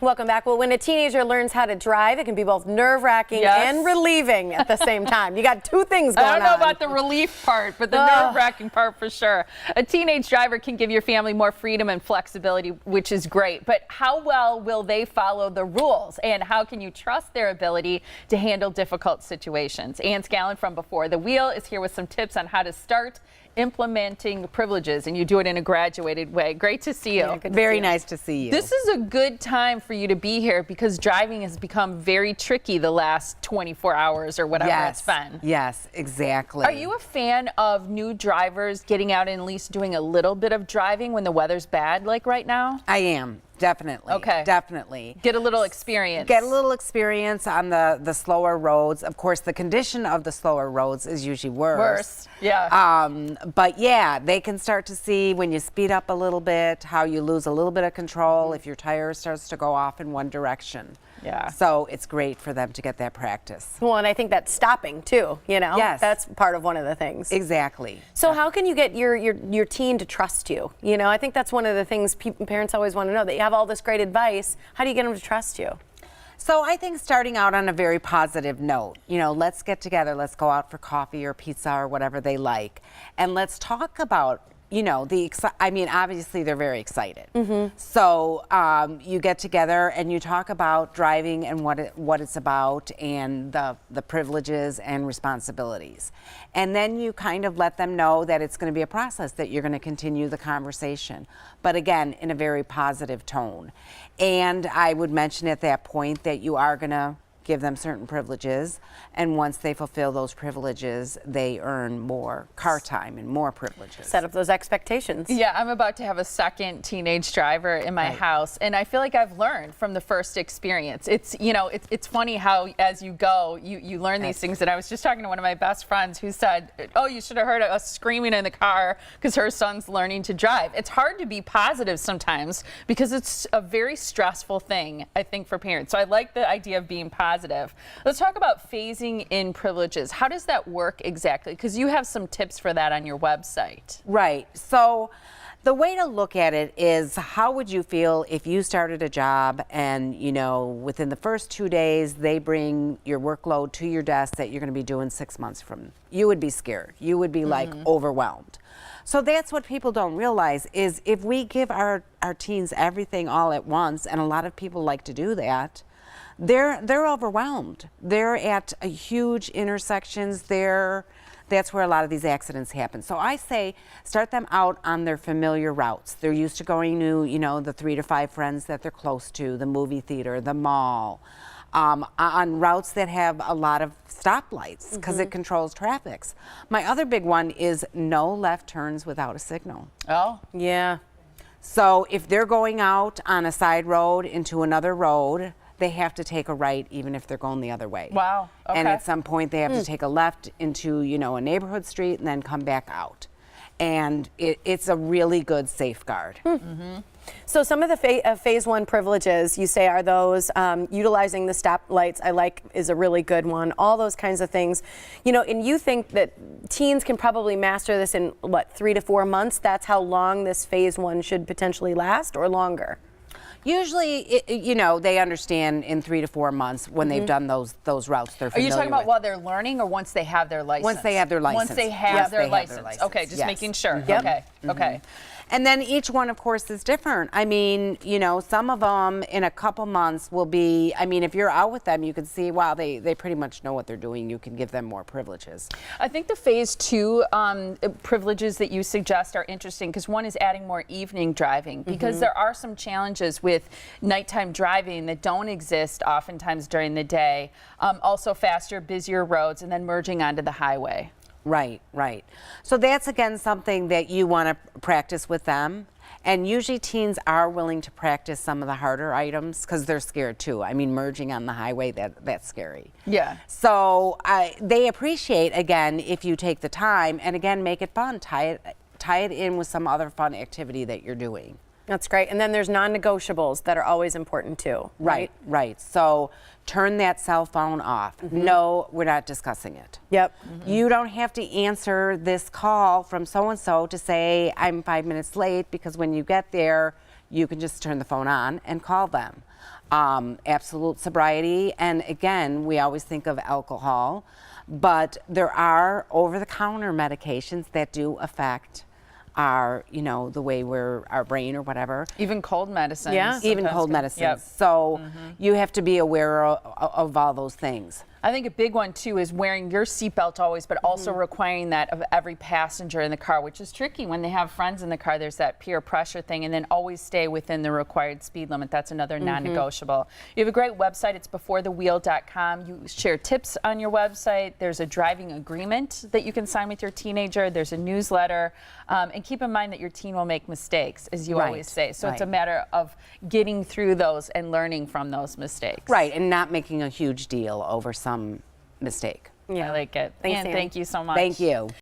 Welcome back. Well, when a teenager learns how to drive, it can be both nerve-wracking and relieving at the same time. You got two things going on. I don't know about the relief part, but the nerve-wracking part for sure. A teenage driver can give your family more freedom and flexibility, which is great. But how well will they follow the rules? And how can you trust their ability to handle difficult situations? Ann Scallon from Before the Wheel is here with some tips on how to start implementing privileges, and you do it in a graduated way. Great to see you. Very nice to see you. This is a good time for you to be here because driving has become very tricky the last 24 hours or whatever it's been. Yes, exactly. Are you a fan of new drivers getting out and at least doing a little bit of driving when the weather's bad like right now? I am. Definitely. Okay. Definitely. Get a little experience. Get a little experience on the slower roads. Of course, the condition of the slower roads is usually worse. Yeah. But yeah, they can start to see when you speed up a little bit, how you lose a little bit of control if your tire starts to go off in one direction. Yeah. So it's great for them to get that practice. Well, and I think that's stopping too, you know? Yes. That's part of one of the things. Exactly. So how can you get your teen to trust you? You know, I think that's one of the things parents always want to know, that you have all this great advice. How do you get them to trust you? So I think starting out on a very positive note, you know, let's get together, let's go out for coffee or pizza or whatever they like, and let's talk about, you know, I mean, obviously they're very excited. So you get together and you talk about driving and what it's about and the privileges and responsibilities. And then you kind of let them know that it's going to be a process, that you're going to continue the conversation, but again, in a very positive tone. And I would mention at that point that you are going to give them certain privileges, and once they fulfill those privileges, they earn more car time and more privileges. Set up those expectations. Yeah, I'm about to have a second teenage driver in my house, and I feel like I've learned from the first experience. It's, you know, it's funny how as you go, you learn these things. And I was just talking to one of my best friends who said, oh, you should have heard us screaming in the car because her son's learning to drive. It's hard to be positive sometimes because it's a very stressful thing, I think, for parents. So I like the idea of being positive. Let's talk about phasing in privileges. How does that work exactly? Because you have some tips for that on your website. Right. So the way to look at it is, how would you feel if you started a job and, you know, within the first 2 days they bring your workload to your desk that you're going to be doing 6 months from? You would be scared. You would be like overwhelmed. So that's what people don't realize, is if we give our teens everything all at once, and a lot of people like to do that, they're overwhelmed. They're at a huge intersections. That's where a lot of these accidents happen. So I say start them out on their familiar routes. They're used to going to, you know, the 3 to 5 friends that they're close to, the movie theater, the mall, on routes that have a lot of stoplights because it controls traffic. My other big one is no left turns without a signal. Oh, yeah. So if they're going out on a side road into another road, they have to take a right even if they're going the other way. wow. Okay. And at some point they have to take a left into, you know, a neighborhood street and then come back out. And it's a really good safeguard. So some of the phase one privileges you say are those utilizing the stoplights, I like, is a really good one. All those kinds of things, you know, and you think that teens can probably master this in what, 3 to 4 months? That's how long this phase one should potentially last, or longer? Usually, you know, they understand in 3 to 4 months when they've done those routes they're familiar with. Are you talking about while they're learning or once they have their license? Once they have their license. Once they have their license. Okay, just making sure. Okay, okay. And then each one, of course, is different. I mean, you know, some of them in a couple months will be, I mean, if you're out with them, you can see, wow, they pretty much know what they're doing. You can give them more privileges. I think the phase two privileges that you suggest are interesting because one is adding more evening driving, because there are some challenges with nighttime driving that don't exist oftentimes during the day. Also faster, busier roads, and then merging onto the highway. Right, right. So that's, again, something that you want to practice with them. And usually teens are willing to practice some of the harder items because they're scared too. I mean, merging on the highway, that's scary. Yeah. So they appreciate, again, if you take the time and, again, make it fun. Tie it in with some other fun activity that you're doing. That's great. And then there's non-negotiables that are always important too. Right, right. So turn that cell phone off. No, we're not discussing it. Yep. You don't have to answer this call from so-and-so to say, I'm 5 minutes late, because when you get there, you can just turn the phone on and call them. Absolute sobriety, and again, we always think of alcohol, but there are over-the-counter medications that do affect our, the way our brain or whatever. Even cold medicines. Yeah. Even cold medicines. Yep. So you have to be aware of all those things. I think a big one too is wearing your seatbelt always, but also requiring that of every passenger in the car, which is tricky when they have friends in the car. There's that peer pressure thing, and then always stay within the required speed limit. That's another non-negotiable. You have a great website. It's beforethewheel.com. You share tips on your website. There's a driving agreement that you can sign with your teenager. There's a newsletter, and keep in mind that your teen will make mistakes, as you always say. So it's a matter of getting through those and learning from those mistakes. Right, and not making a huge deal over some mistake. I like it. Thanks, and Ann. thank you so much. Thank you.